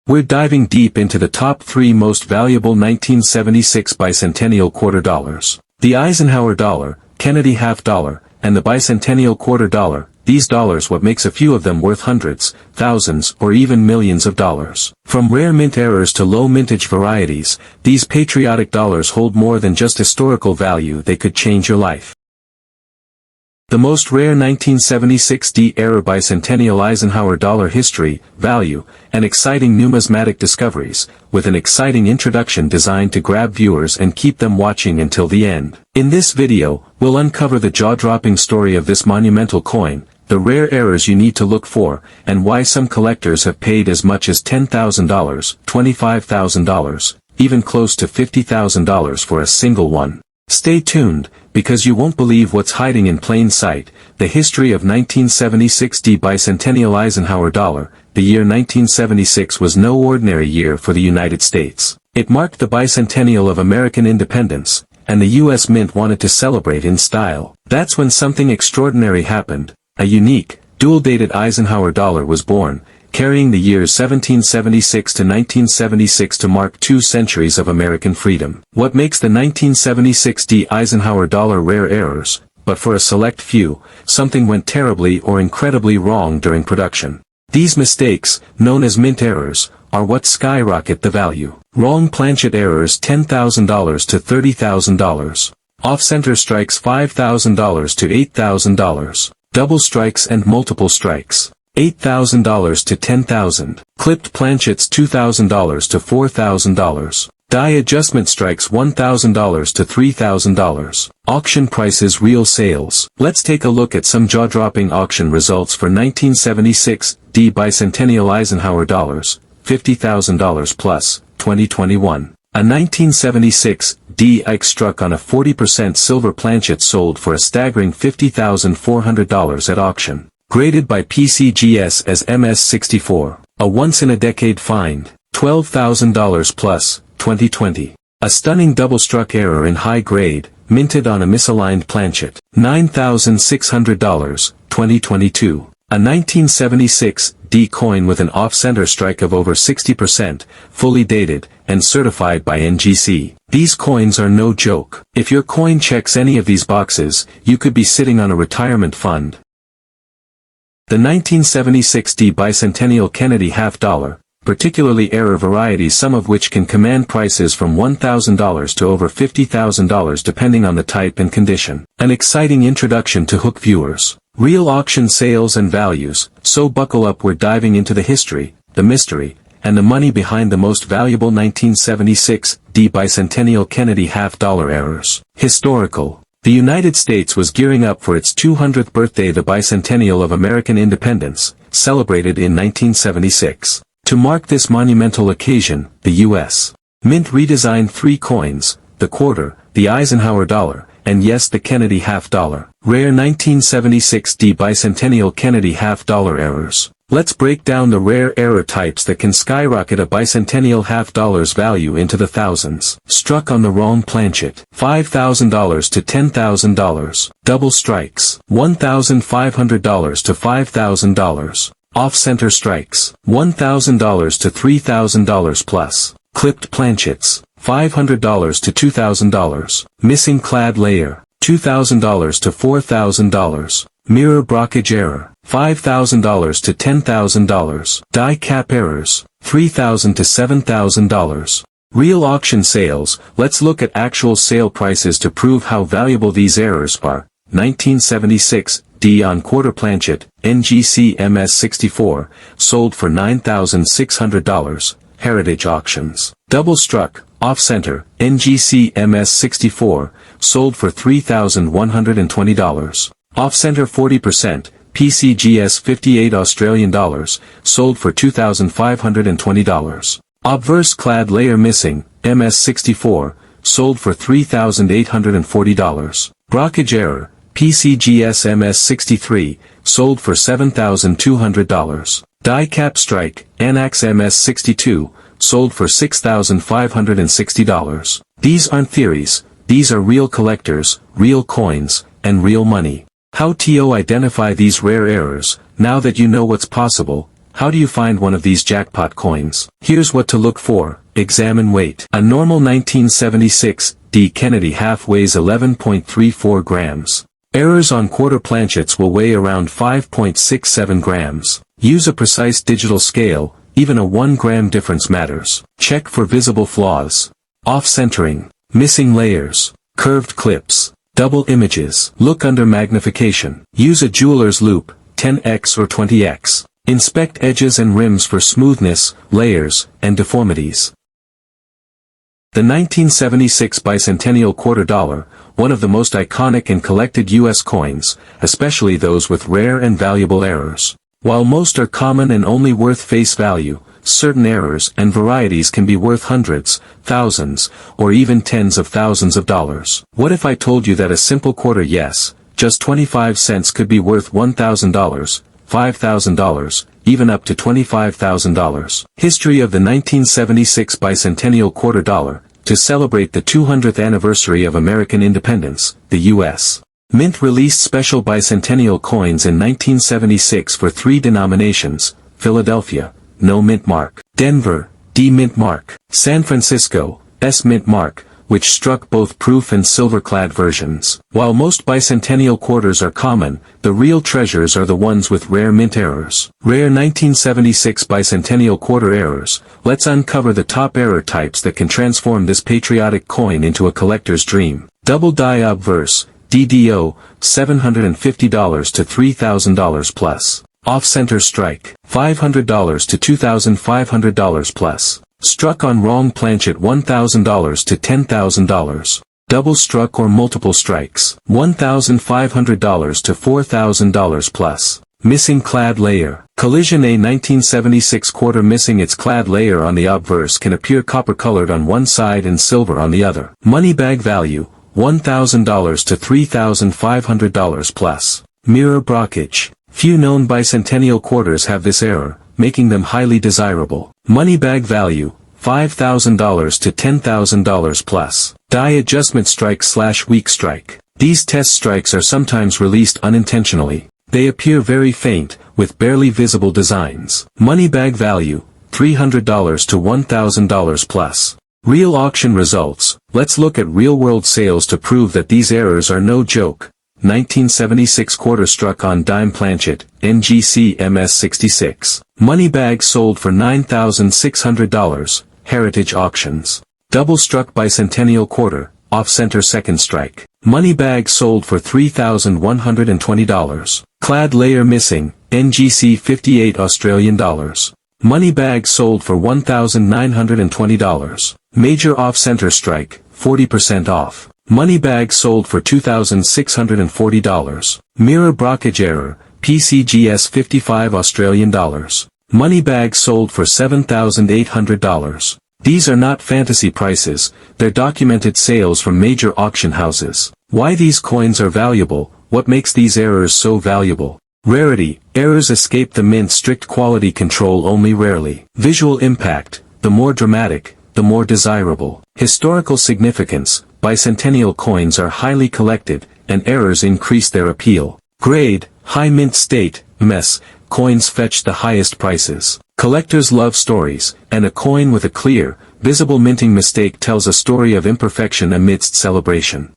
We're diving deep into the top 3 most valuable 1976 Bicentennial Quarter dollars. The Eisenhower dollar, Kennedy half dollar, and the Bicentennial Quarter dollar, these dollars what makes a few of them worth hundreds, thousands, or even millions of dollars. From rare mint errors to low mintage varieties, these patriotic dollars hold more than just historical value, they could change your life. The most rare 1976 D-era Bicentennial Eisenhower dollar history, value, and exciting numismatic discoveries, with an exciting introduction designed to grab viewers and keep them watching until the end. In this video, we'll uncover the jaw-dropping story of this monumental coin, the rare errors you need to look for, and why some collectors have paid as much as $10,000, $25,000, even close to $50,000 for a single one. Stay tuned, because you won't believe what's hiding in plain sight. The history of 1976 D Bicentennial Eisenhower dollar. The year 1976 was no ordinary year for the United States. It marked the bicentennial of American independence, and the U.S. Mint wanted to celebrate in style. That's when something extraordinary happened. A unique, dual-dated Eisenhower dollar was born, carrying the years 1776 to 1976 to mark 2 centuries of American freedom. What makes the 1976 D Eisenhower dollar rare errors, but for a select few, something went terribly or incredibly wrong during production. These mistakes, known as mint errors, are what skyrocket the value. Wrong planchet errors $10,000 to $30,000. Off-center strikes $5,000 to $8,000. Double strikes and multiple strikes $8,000 to $10,000. Clipped planchets $2,000 to $4,000. Die adjustment strikes $1,000 to $3,000. Auction prices real sales. Let's take a look at some jaw-dropping auction results for 1976 D Bicentennial Eisenhower dollars, $50,000 plus, 2021. A 1976 D Ike struck on a 40% silver planchet sold for a staggering $50,400 at auction. Graded by PCGS as MS64. A once-in-a-decade find, $12,000 plus, 2020. A stunning double-struck error in high grade, minted on a misaligned planchet, $9,600, 2022. A 1976 D coin with an off-center strike of over 60%, fully dated, and certified by NGC. These coins are no joke. If your coin checks any of these boxes, you could be sitting on a retirement fund. The 1976 D Bicentennial Kennedy half dollar, particularly error varieties, some of which can command prices from $1,000 to over $50,000 depending on the type and condition. An exciting introduction to hook viewers. Real auction sales and values, so buckle up, we're diving into the history, the mystery, and the money behind the most valuable 1976 D Bicentennial Kennedy half dollar errors. Historical. The United States was gearing up for its 200th birthday, the bicentennial of American independence, celebrated in 1976. To mark this monumental occasion, the U.S. Mint redesigned 3 coins, the quarter, the Eisenhower dollar, and yes, the Kennedy half dollar. Rare 1976 D Bicentennial Kennedy half dollar errors. Let's break down the rare error types that can skyrocket a bicentennial half dollar's value into the thousands. Struck on the wrong planchet, $5,000 to $10,000. Double strikes, $1,500 to $5,000. Off-center strikes, $1,000 to $3,000 plus. Clipped planchets, $500 to $2,000. Missing clad layer, $2,000 to $4,000. Mirror blockage error, $5,000 to $10,000. Die cap errors, $3,000 to $7,000. Real auction sales. Let's look at actual sale prices to prove how valuable these errors are. 1976 D on quarter planchet, NGC MS64, sold for $9,600, Heritage Auctions. Double struck, off-center, NGC MS64, sold for $3,120. Off-center 40%, PCGS 58 Australian dollars, sold for $2,520. Obverse clad layer missing, MS64, sold for $3,840. Blockage error, PCGS MS63, sold for $7,200. Die cap strike, Anax MS62, sold for $6,560. These aren't theories, these are real collectors, real coins, and real money. How to identify these rare errors? Now that you know what's possible, How do you find one of these jackpot coins? Here's what to look for. Examine weight. A normal 1976 D. Kennedy half weighs 11.34 grams. Errors on quarter planchets will weigh around 5.67 grams. Use a precise digital scale, even a 1 gram difference matters. Check for visible flaws. Off-centering, missing layers, curved clips, double images. Look under magnification. Use a jeweler's loupe, 10x or 20x. Inspect edges and rims for smoothness, layers, and deformities. The 1976 Bicentennial Quarter Dollar, one of the most iconic and collected U.S. coins, especially those with rare and valuable errors. While most are common and only worth face value, certain errors and varieties can be worth hundreds, thousands, or even tens of thousands of dollars. What if I told you that a simple quarter yes, just 25 cents could be worth $1,000, $5,000, even up to $25,000. History of the 1976 Bicentennial Quarter Dollar. To celebrate the 200th anniversary of American independence, the U.S. Mint released special bicentennial coins in 1976 for 3 denominations: Philadelphia, no mint mark; Denver, D mint mark; San Francisco, S mint mark, which struck both proof and silver-clad versions. While most bicentennial quarters are common, the real treasures are the ones with rare mint errors. Rare 1976 bicentennial quarter errors. Let's uncover the top error types that can transform this patriotic coin into a collector's dream. Double die obverse, DDO, $750 to $3,000 plus. Off-center strike, $500 to $2,500 plus. Struck on wrong planchet, $1,000 to $10,000. Double struck or multiple strikes, $1,500 to $4,000 plus. Missing clad layer. Collision. A 1976 quarter missing its clad layer on the obverse can appear copper-colored on one side and silver on the other. Money bag value, $1,000 to $3,500 plus. Mirror brockage. Few known bicentennial quarters have this error, making them highly desirable. Money bag value, $5,000 to $10,000 plus. Die adjustment strike / weak strike. These test strikes are sometimes released unintentionally. They appear very faint, with barely visible designs. Money bag value, $300 to $1,000 plus. Real auction results. Let's look at real-world sales to prove that these errors are no joke. 1976 quarter struck on dime planchet, NGC MS66. Money bag sold for $9,600, Heritage Auctions. Double struck bicentennial quarter, off-center second strike. Money bag sold for $3,120. Clad layer missing, NGC 58 Australian dollars. Money bag sold for $1,920. Major off-center strike, 40% off. Money bag sold for $2,640. Mirror brockage error, PCGS 55 Australian dollars. Money bag sold for $7,800. These are not fantasy prices, they're documented sales from major auction houses. Why these coins are valuable? What makes these errors so valuable? Rarity. Errors escape the mint's strict quality control only rarely. Visual impact. The more dramatic, the more desirable. Historical significance. Bicentennial coins are highly collected, and errors increase their appeal. Grade. High mint state, MS. Coins fetch the highest prices. Collectors love stories, and a coin with a clear, visible minting mistake tells a story of imperfection amidst celebration.